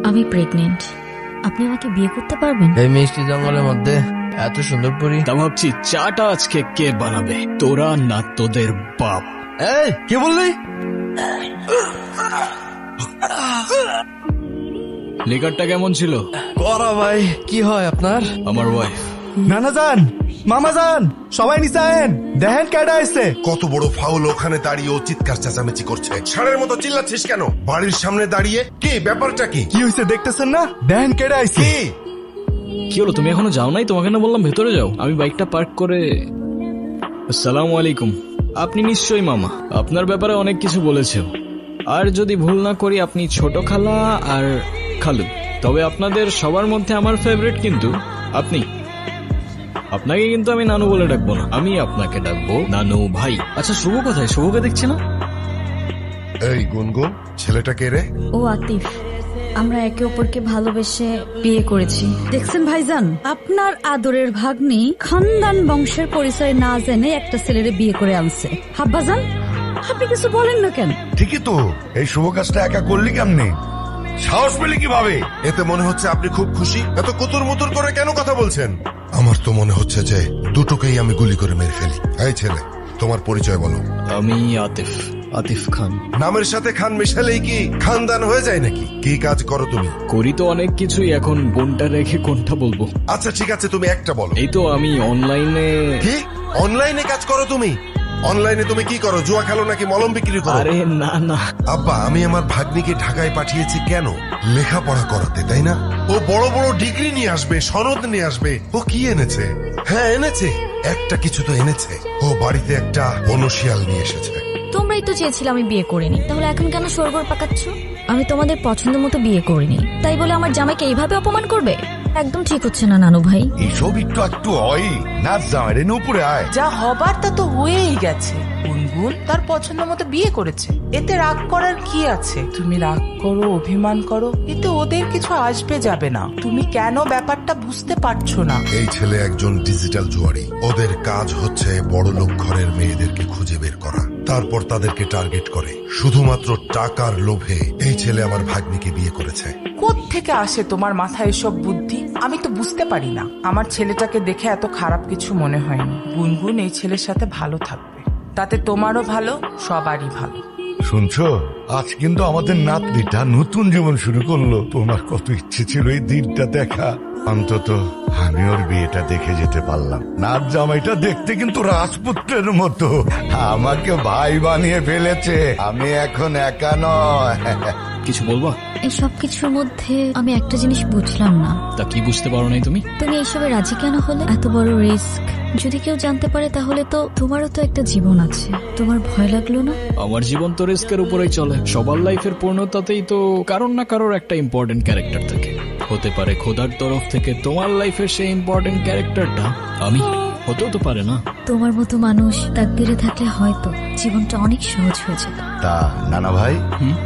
আমি প্রেগনেন্ট। আপনি আমাকে বিয়ে করতে পারবেন? এই মিষ্টি জঙ্গলের মধ্যে এত সুন্দর পরি। তা ভাবছি চাটা আজকে কে বানাবে, তোরা না তোদের বাপ? এই কি বললি? লিকারটা কেমন ছিল? করা ভাই, কি হয় আপনার? আমার ওয়াইফ। নানা যান, মামা যান, সবাই নিচে আয়েন, দেখেন কেডা আসছে। কত বড় ফাউল, ওখানে দাঁড়িয়ে ও চিৎকার চেঁচামেচি করছে। ষাঁড়ের মতো চিল্লাচ্ছিস কেন বাড়ির সামনে দাঁড়িয়ে? কি ব্যাপারটা কি? কি হয়েছে দেখতেছেন না? দেখেন কেডা আসছে। কি হলো, তুমি এখনো যাও নাই? তোমাকে না বললাম ভেতরে যাও। আমি বাইকটা পার্ক করে। আসসালামু আলাইকুম। আপনি নিশ্চয়ই মামা, আপনার ব্যাপারে অনেক কিছু বলেছেন। আর যদি ভুল না করি আপনি ছোট খালা আর খালু। তবে আপনাদের সবার মধ্যে আমার ফেভারিট কিন্তু আপনি। আপনাকে কিন্তু আমি নানু বলে ডাকবো না, আমি আপনাকে ডাকবো নানু ভাই। আচ্ছা শুভ কোথায়? শুভকে দেখছি না। এই গুনগুন, ছেলেটা কে রে? ও আতিফ। আমরা একে অপরকে ভালোবেসে বিয়ে করেছি। দেখছেন ভাইজান, আপনার আদরের ভাগ্নি খানদান বংশের পরিচয় না জেনে একটা ছেলেরে বিয়ে করে আনছে। হাব্বাজান, আপনি কিছু বলেন না কেন? ঠিকই তো, এই শুভ কাজটা একা করলি কেমনে? সাহস পেলি কিভাবে? এতে মনে হচ্ছে আপনি খুব খুশি। এত কুতুর মুতুর করে কেন কথা বলছেন? আমার তো মনে হচ্ছে যে দুটোকেই আমি গুলি করে মেরে ফেলি। এই ছেলে, তোমার পরিচয় বলো। আমি আতিফ, আতিফ খান। নামের সাথে খান মিশালেই কি খানদান হয়ে যায় নাকি? কি কাজ করো তুমি? করি তো অনেক কিছুই, এখন কোনটা রেখে কোনটা বলবো? আচ্ছা ঠিক আছে, তুমি একটা বলো। এই তো আমি অনলাইনে। কি অনলাইনে কাজ করো তুমি? অনলাইনে তুমি কি করো? জুয়া খেলো নাকি মলম বিক্রি করো? আরে না না আব্বা, আমি আমার ভাগ্নিকে ঢাকায় পাঠিয়েছি কেন? লেখাপড়া করাতে, তাই না? ও বড় বড় ডিগ্রি নিয়ে আসবে, সনদ নিয়ে আসবে। ও কি এনেছে? হ্যাঁ এনেছে, একটা কিছু তো এনেছে। ও বাড়িতে একটা বনশিয়াল নিয়ে এসেছে। তোমরাই তো চেয়েছিলে আমি বিয়ে করিনি, তাহলে এখন কেন সরগর পাকাচ্ছ? আমি তোমাদের পছন্দ মতো বিয়ে করিনি, তাই বলে আমার জামাইকে এইভাবে অপমান করবে? একদম ঠিক হচ্ছে না নানু ভাই। এইসব একটু একটু হয় না, জামাই রে উপরে আয়। যা হবার তা তো হয়েই গেছে। গুনগুন তার পছন্দ মতো বিয়ে করেছে, এতে রাগ করার কি আছে? তুমি রাগ করো, অভিমান করো, এতে ওদের কিছু আসবে যাবে না। তুমি কেন ব্যাপারটা বুঝতে পারছো না? এই ছেলে একজন ডিজিটাল জুয়ারি। ওদের কাজ হচ্ছে বড় লোক ঘরের মেয়েদেরকে খুঁজে বের করা, তারপর তাদেরকে টার্গেট করে। শুধুমাত্র টাকার লোভে এই ছেলে আমার ভাগ্নিকে বিয়ে করেছে। কোত্থেকে আসে তোমার মাথায় এসব বুদ্ধি? আমি তো বুঝতে পারি না। আমার ছেলেটাকে দেখে এত খারাপ কিছু মনে হয়নি। গুনগুন এই ছেলের সাথে ভালো থাকবে, তাতে তোমারও ভালো, সবারই ভালো। শুনছো, আজ কিন্তু আমাদের নাতনিটা নতুন জীবন শুরু করলো। তোমার কত ইচ্ছে ছিল এই দিনটা দেখা। অন্তত আমি ওর বিয়েটা দেখে যেতে পারলাম। নাচ জামাইটা দেখতে কিন্তু রাজপুত্রের মতো। আমাকে ভাই বানিয়ে ফেলেছে। আমি এখন একা নয়। কিছু বলবা? এই সব কিছুর মধ্যে আমি একটা জিনিস বুঝলাম না। তা কি বুঝতে পারো নাই তুমি? তুমি এইসবে রাজি কেন হলে? এত বড় রিস্ক যদি কেউ জানতে পারে তাহলে তো তোমারও তো একটা জীবন আছে, তোমার ভয় লাগলো না? আমার জীবন তো রিস্কের উপরেই চলে। সবার লাইফের পূর্ণতাতেই তো কারোর না কারোর একটা ইম্পর্টেন্ট ক্যারেক্টার থাকে। হতে পারে খোদার তরফ থেকে তোমার লাইফের সেই ইম্পর্টেন্ট ক্যারেক্টারটা আমি, হতেও তো পারে না। তোমার মতো মানুষ তাকদিরে থাকলে হয়তো জীবনটা অনেক সহজ হয়ে যেত। তা নানা ভাই,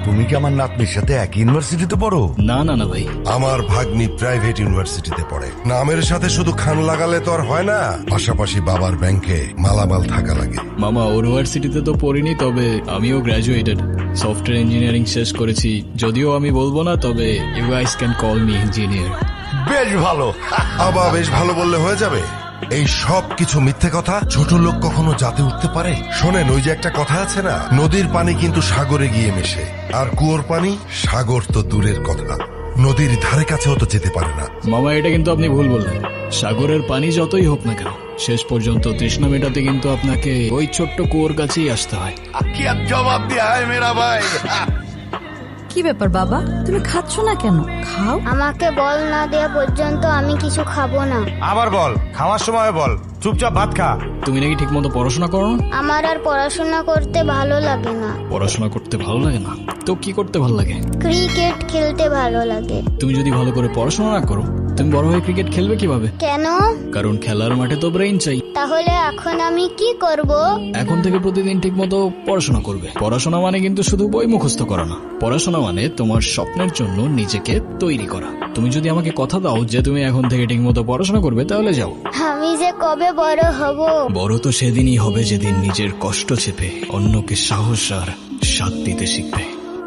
তুমি কি আমার নাতনির সাথে এক ইউনিভার্সিটিতে পড়ো? না না না ভাই, আমার ভাগ্নি প্রাইভেট ইউনিভার্সিটিতে পড়ে। নামের সাথে শুধু খান লাগালে তো আর হয় না, পাশাপাশি বাবার ব্যাংকে মালামাল থাকা লাগে। মামা ইউনিভার্সিটিতে তো পড়িনি, তবে আমিও গ্রাজুয়েটেড। সফটওয়্যার ইঞ্জিনিয়ারিং শেষ করেছি। যদিও আমি বলবো না, তবে you guys can call me engineer. বেশ ভালো। আবা, বেশ ভালো বললে হয়ে যাবে? এই সব কিছু মিথ্যে কথা। ছোট লোক কখনো জাতে উঠতে পারে? শোনেন, ওই যে একটা কথা আছে না, নদীর পানি কিন্তু সাগরে গিয়ে মেশে, আর কুয়োর পানি সাগর তো দূরের কথা, নদীর ধারে কাছেও তো যেতে পারে না। মামা, এটা কিন্তু আপনি ভুল বললেন। সাগরের পানি যতই হোক না কেন, শেষ পর্যন্ত তৃষ্ণা মেটাতে কিন্তু আপনাকে ওই ছোট্ট কুয়োর কাছেই আসতে হয়। কি আর জবাব দিয়া হয় মেরা ভাই। কি ব্যাপার বাবা, তুমি খাচ্ছ না কেন? খাও। আমাকে বল না দেওয়া পর্যন্ত আমি কিছু খাবো না। আবার বল, খাওয়ার সময় বল, চুপচাপ ভাত খা। তুমি নাকি ঠিক মতো পড়াশোনা করো না? আমার আর পড়াশোনা করতে ভালো লাগে না। পড়াশোনা করতে ভালো লাগে না তো কি করতে ভালো লাগে? ক্রিকেট খেলতে ভালো লাগে। তুমি যদি ভালো করে পড়াশোনা না করো, তুমি বড় হয়ে ক্রিকেট খেলবে কিভাবে? কেন? কারণ খেলার মাঠে তো ব্রেইন চাই। তাহলে এখন আমি কি করব? এখন থেকে প্রতিদিন ঠিক মতো পড়াশোনা করবে। পড়াশোনা মানে কিন্তু শুধু বই মুখস্থ করা না। পড়াশোনা মানে তোমার স্বপ্নের জন্য নিজেকে তৈরি করা। তুমি যদি আমাকে কথা দাও যে তুমি এখন থেকে ঠিক মতো পড়াশোনা করবে, তাহলে যাও। আমি যে কবে বড় হব? বড় তো সেদিনই হবে যেদিন নিজের কষ্ট চেপে অন্যকে সাহস আর সাথ দিতে শিখবে।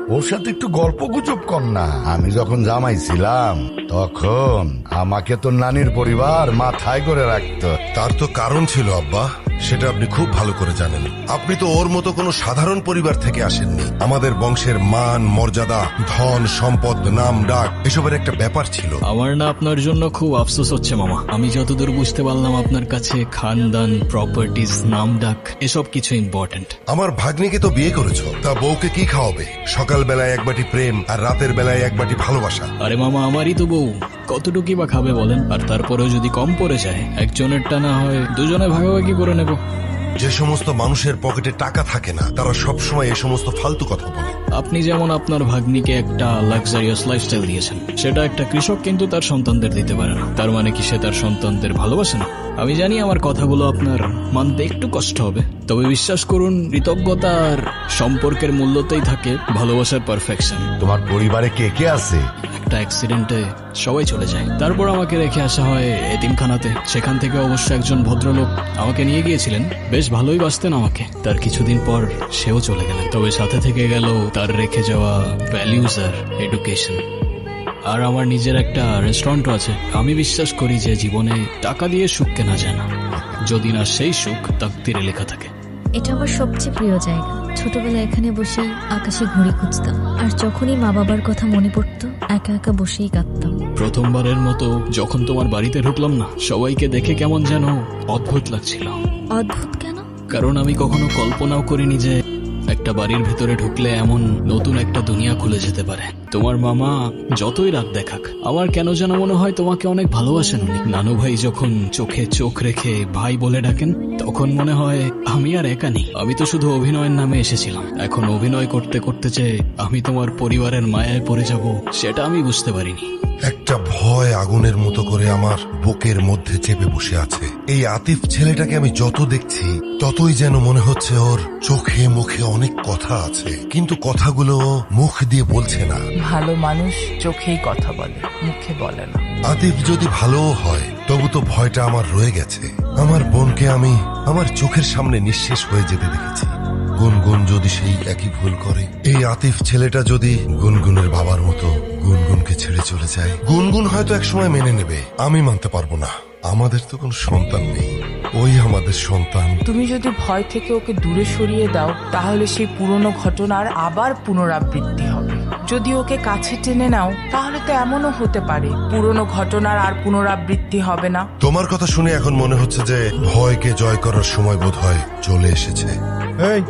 ওর সাথে একটু গল্প গুজব কর না। আমি যখন জামাই ছিলাম তখন আমাকে তো নানির পরিবার মাথায় করে রাখতো। তার তো কারণ ছিল আব্বা, সেটা আপনি খুব ভালো করে জানেন। আপনি তো ওর মতো কোনো সাধারণ পরিবার থেকে আসেননি। আমাদের বংশের মান মর্যাদা, ধন সম্পদ, নাম ডাক এসবের একটা ব্যাপার ছিল। আমার না আপনার জন্য খুব আফসোস হচ্ছে মামা। আমি যতদূর বুঝতে পারলাম আপনার কাছে খানদান, প্রপার্টিজ, নাম ডাক এসব কিছু ইম্পর্টেন্ট। আমার ভাগ্নিকে তো বিয়ে করেছো, তা বউকে কি খাওয়াবে? সকাল বেলায় এক বাটি প্রেম আর রাতের বেলায় এক বাটি ভালোবাসা। আরে মামা, আমারই তো বউ, কতটুকুই বা খাবে বলেন? আর তারপরেও যদি কম পড়ে যায়, একজনেরটা না হয় দুজনে ভাগাভাগি করে নেব। যে সমস্ত মানুষের পকেটে টাকা থাকে না, তারা সব সময় এই সমস্ত ফালতু কথা বলে। আপনি যেমন আপনার ভাগ্নিকে একটা লাক্সারিয়াস লাইফস্টাইল দিয়েছেন, সেটা একটা কৃষক কিন্তু তার সন্তানদের দিতে পারে না। তার মানে কি সে তার সন্তানদের ভালোবাসে না? আমি জানি আমার কথাগুলো আপনার মানতে একটু কষ্ট হবে, তবে বিশ্বাস করুন, কৃতজ্ঞতা আর সম্পর্কের মূল্যতেই থাকে ভালোবাসার পারফেকশন। তোমার পরিবারে কে কে আছে? একটা অ্যাক্সিডেন্টে সবাই চলে যায়, তারপর আমাকে রেখে আসা হয় এতিমখানাতে। সেখান থেকে অবশ্য একজন ভদ্রলোক আমাকে নিয়ে গিয়েছিলেন, বেশ ভালোই বাসতেন আমাকে। তার কিছুদিন পর সেও চলে গেলেন, তবে সাথে থেকে গেল তার রেখে যাওয়া ভ্যালিউজ আর এডুকেশন। আর আমার নিজের একটা রেস্টুরেন্টও আছে। আমি বিশ্বাস করি যে জীবনে টাকা দিয়ে সুখ কেনা যায় না, যদি না সেই সুখ তাকদীরে লেখা থাকে। এটা আমার সবচেয়ে প্রিয় জায়গা। ছোটবেলায় এখানে বসেই আকাশে ঘুড়ি খুঁজতাম, আর যখনই মা বাবার কথা মনে পড়তো একা একা বসেই কাঁদতাম। প্রথমবারের মতো যখন তোমার বাড়িতে ঢুকলাম না, সবাইকে দেখে কেমন যেন অদ্ভুত লাগছিল। অদ্ভুত কেন? কারণ আমি কখনো কল্পনাও করিনি যে একটা বাড়ির ভেতরে ঢুকলে এমন নতুন একটা দুনিয়া খুলে যেতে পারে। তোমার মামা যতই রাগ দেখাক, আমার কেন যেন মনে হয় তোমাকে অনেক ভালোবাসেন উনি। নানু ভাই যখন চোখে চোখ রেখে ভাই বলে ডাকেন, তখন মনে হয় আমি আর একা নেই। আমি তো শুধু অভিনয়ের নামে এসেছিলাম। এখন অভিনয় করতে করতে যে আমি তোমার পরিবারের মায়ায় পড়ে যাব, সেটা আমি বুঝতে পারিনি। একটা ভয় আগুনের মতো করে আমার বুকের মধ্যে চেপে বসে আছে। এই আতিফ ছেলেটাকে আমি যত দেখছি, ততই যেন মনে হচ্ছে ওর চোখে মুখে অনেক কথা আছে, কিন্তু কথাগুলো মুখ দিয়ে বলছে না। ভালো মানুষ চোখেই কথা বলে, মুখে বলে না। আতিফ যদি ভালোও হয়, তবু তো ভয়টা আমার রয়ে গেছে। আমার বোনকে আমি আমার চোখের সামনে নিঃশেষ হয়ে যেতে দেখেছি। গুনগুন যদি সেই একই ভুল করে, এই আতিফ ছেলেটা যদি গুনগুনের বাবার মতো গুনগুনকে ছেড়ে চলে যায়, গুনগুন হয়তো একসময় মেনে নেবে, আমি মানতে পারবো না। আমাদের তো কোনো সন্তান নেই, ওই আমাদের সন্তান। তুমি যদি ভয় থেকে ওকে দূরে সরিয়ে দাও, তাহলে সেই পুরনো ঘটনার আবার পুনরাবৃত্তি হবে। যদি ওকে কাছে টেনে নাও, তাহলে তো এমনও হতে পারে পুরনো ঘটনার আর পুনরাবৃত্তি হবে না। তোমার কথা শুনে এখন মনে হচ্ছে যে ভয়কে জয় করার সময় বোধহয় চলে এসেছে। এই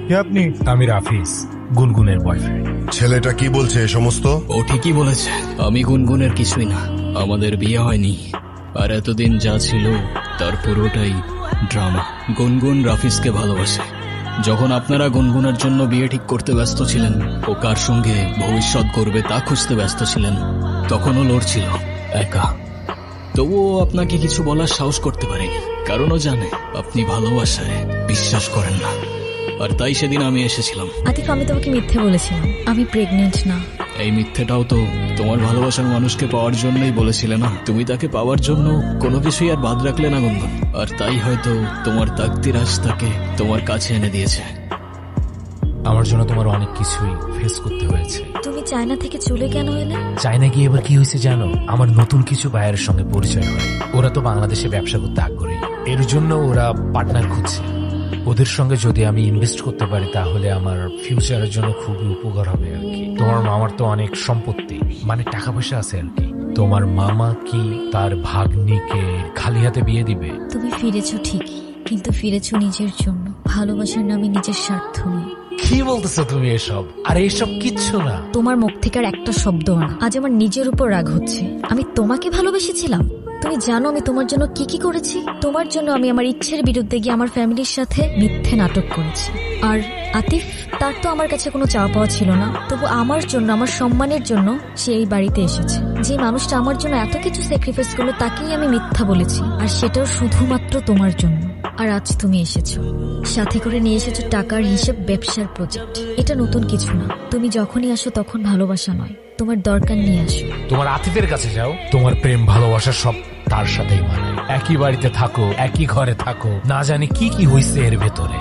কে আপনি? আমি রাফিজ, গুনগুনের বয়ফ্রেন্ড। ছেলেটা কি বলছে এ সমস্ত? ও ঠিকই বলেছে, আমি গুনগুনের কিছুই না। আমাদের বিয়ে হয়নি, আর এতদিন যা ছিল তার পুরোটাই ড্রামা। গুনগুন রাফিজকে ভালোবাসে। যখন আপনারা গুনগুনের জন্য বিয়ে ঠিক করতে ব্যস্ত ছিলেন, ও কার সঙ্গে ভবিষ্যৎ করবে তা খুঁজতে ব্যস্ত ছিলেন, তখনও লড়ছিল একা। তবুও আপনাকে কিছু বলার সাহস করতে পারেনি, কারণ ও জানে আপনি ভালোবাসায় বিশ্বাস করেন না। আর তাই সেদিন আমি এসেছিলাম। আতিফ, আমি তোমাকে মিথ্যে বলেছিলাম, আমি প্রেগনেন্ট না। এই মিথ্যেটাও তো তোমার ভালোবাসার মানুষকে পাওয়ার জন্যই বলেছিলে না? তুমি তাকে পাওয়ার জন্য কোনো কিছুই আর বাদ রাখলে না গুনগুন, আর তাই হয়তো তোমার তাকদীর আজ তাকে তোমার কাছে এনে দিয়েছে। আমার জন্য তোমার অনেক কিছুই ফেস করতে হয়েছে। তুমি চায়না থেকে চলে কেন এলে? চায়না গিয়ে এবার কি হয়েছে জানো? আমার নতুন কিছু বায়ারের সঙ্গে পরিচয় হয়। ওরা তো বাংলাদেশে ব্যবসা করতে আগ্রহী, এর জন্য ওরা পার্টনার খুঁজছে। ওদের সঙ্গে যদি আমি ইনভেস্ট করতে পারি, তাহলে আমার ফিউচারের জন্য খুবই উপকার হবে আর কি। তোমার মামার তো অনেক সম্পত্তি, মানে টাকা পয়সা আছে আর কি। তোমার মামা কি তার ভাগ্নিকে খালি হাতে বিয়ে দিবে? তুমি ফিরেছো ঠিকই, কিন্তু ফিরেছো নিজের জন্য। ভালোবাসার নামে নিজের স্বার্থ নেই। কি বলতেছো তুমি এসব? আর এসব কিচ্ছু না। তোমার মুখ থেকে আর একটা শব্দ না। আজ আমার নিজের উপর রাগ হচ্ছে। আমি তোমাকে ভালোবেসেছিলাম। তুমি জানো আমি তোমার জন্য কি কি করেছি? তোমার জন্য আমি আমার ইচ্ছের বিরুদ্ধে গিয়ে আমার ফ্যামিলির সাথে মিথ্যে নাটক করেছি। আর আতিফ, তার তো আমার কাছে কোনো চাওয়া পাওয়া ছিল না, তবু আমার জন্য, আমার সম্মানের জন্য সে এই বাড়িতে এসেছে। যে মানুষটা আমার জন্য এত কিছু স্যাক্রিফাইস করলো, তাকেই আমি মিথ্যা বলেছি, আর সেটাও শুধুমাত্র তোমার জন্য। আর আজ তুমি এসেছো, সাথে করে নিয়ে এসেছো টাকার হিসেব, ব্যবসার প্রজেক্ট। এটা নতুন কিছু না। তুমি যখনই আসো তখন ভালোবাসা নয়, তোমার দরকার নিয়ে আসো। তোমার আতিফের কাছে যাও, তোমার প্রেম ভালোবাসা সব তার সাথেই মানায়। একই বাড়িতে থাকো, একই ঘরে থাকো, না জানি কি কি হইছে এর ভেতরে।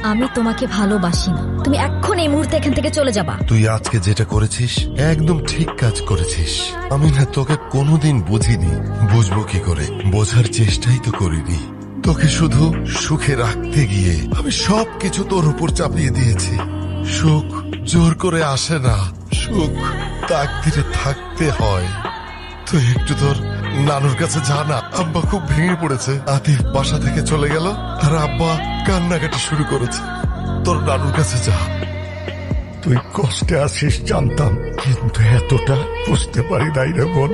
আমি তোমাকে ভালোবাসি না। তুমি এখন এই মুহূর্তে এখান থেকে চলে যাবা। তুই আজকে যেটা করেছিস একদম ঠিক কাজ করেছিস। আমি না তোকে কোনোদিন বুঝিনি, বুঝবো কি করে, বোঝার চেষ্টাই তো করিনি। তোকে শুধু সুখে রাখতে গিয়ে আমি সবকিছু তোর উপর চাপিয়ে দিয়েছি। সুখ জোর করে আসে না, সুখ তাকদিরে থাকতে হয়। তুই একটু তোর নানুর কাছে যা না। আব্বা খুব ভেঙে পড়েছে। আতিফ বাসা থেকে চলে গেল আর আব্বা কান্নাকাটি শুরু করেছে। তোর নানুর কাছে যা। তুই কষ্টে আছিস জানতাম, কিন্তু এতটা বুঝতে পারি নাই রে বোন।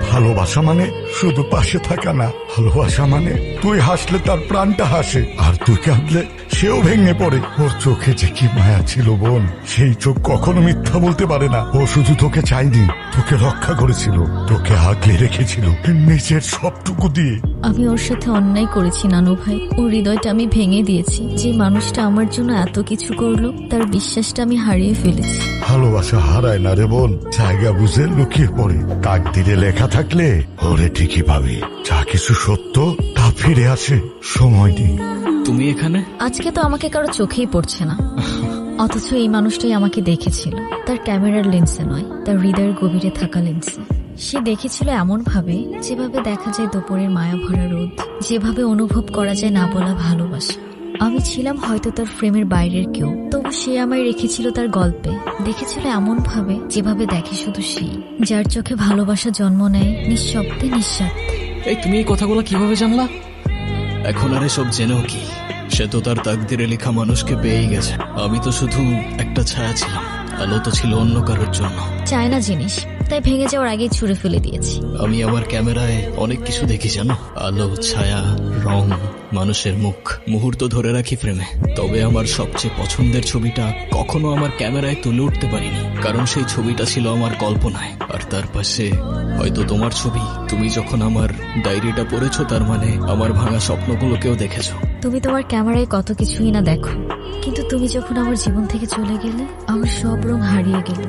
ভালোবাসা মানে শুধু পাশে থাকা না, ভালোবাসা মানে তুই হাসলে তার প্রাণটা হাসে, আর তুই কাঁদলে সেও ভেঙে পড়ে। ওর চোখে যে কি মায়া ছিল বোন, সেই চোখ কখনো মিথ্যা বলতে পারে না। ও শুধু তোকে চাইনি, তোকে রক্ষা করেছিল, তোকে আগলে রেখেছিল নিজের সবটুকু দিয়ে। আমি ওর সাথে অন্যায় করেছি নানু ভাই। ওর হৃদয়টা আমি ভেঙে দিয়েছি। যে মানুষটা আমার জন্য এত কিছু করলো, তার বিশ্বাসটা আমি হারিয়ে ফেলেছি। ভালোবাসা হারায় না রে বোন, জায়গা বুঝে লুকিয়ে পড়ে। তাকদিরে লেখা থাকলে ওরে ঠিকই পাবে। যা কিছু সত্য তা ফিরে আসে, সময় দিন। তুমি এখানে? আজকে তো আমাকে কারো চোখেই পড়ছে না, অথচ এই মানুষটাই আমাকে দেখেছিল। তার ক্যামেরার লেন্সে নয়, তার হৃদয়ের গভীরে থাকা লেন্সে। সে দেখেছিল এমন ভাবে যেভাবে দেখা যায় দুপুরের মায়া ভরা রোদ, যেভাবে অনুভব করা যায় না বলা ভালোবাসা। আমি ছিলাম হয়তো তার ফ্রেমের বাইরের কেউ, তবু সে আমায় রেখেছিল তার গল্পে। দেখেছিল এমন ভাবে যেভাবে দেখে শুধু সেই, যার চোখে ভালোবাসা জন্ম নেয় নিঃশব্দে নিঃস্বার্থে। এই তুমি এই কথাগুলো কিভাবে জানলা? এখন আর এসব জেনেও কি? সে তো তার তাকদিরে লেখা মানুষকে পেয়েই গেছে। আমি তো শুধু একটা ছায়া ছিলাম, আলো তো ছিল অন্য কারোর জন্য। চায়না জিনিস, তাই ভেঙে যাওয়ার আগেই ছুঁড়ে ফেলে দিয়েছি। আমি আমার ক্যামেরায় অনেক কিছু দেখি জানো, আলো, ছায়া, রং, মানুষের মুখ, মুহূর্ত ধরে রাখি ফ্রেমে। তবে আমার সবচেয়ে পছন্দের ছবিটা কখনো আমার ক্যামেরায় তুলে উঠতে পারিনি, কারণ সেই ছবিটা ছিল আমার কল্পনায়। আর তার পাশে হয়তো তোমার ছবি। তুমি যখন আমার ডায়েরিটা পড়েছো, তার মানে আমার ভাঙা স্বপ্নগুলোকেও দেখেছো। তুমি তোমার ক্যামেরায় কত কিছুই না দেখো, কিন্তু তুমি যখন আমার জীবন থেকে চলে গেলে, আমার সব রং হারিয়ে গেল।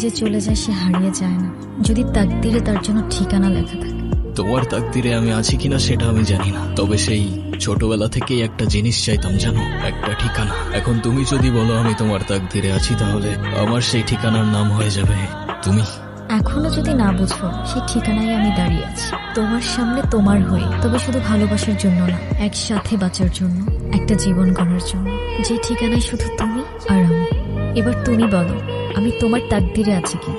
যে চলে যায় সে হারিয়ে যায় না, যদি তাকদিরে তার জন্য ঠিকানা লেখা থাকে। তোমার তাকদিরে আমি আছি কিনা সেটা আমি জানি না, তবে সেই ছোটবেলা থেকেই একটা জিনিস চাইতাম জানো, একটা ঠিকানা। এখন তুমি যদি বলো আমি তোমার তাকদিরে আছি, তাহলে আমার সেই ঠিকানার নাম হয়ে যাবে তুমি। এখনো যদি না বুঝো, সেই ঠিকানায় আমি দাঁড়িয়ে আছি তোমার সামনে, তোমার হয়ে। তবে শুধু ভালোবাসার জন্য না, একসাথে বাঁচার জন্য, একটা জীবন গড়ার জন্য। যে ঠিকানায় শুধু তুমি আর আমি। এবার তুমি বলো, আমি তোমার তাকদিরে আছি কি?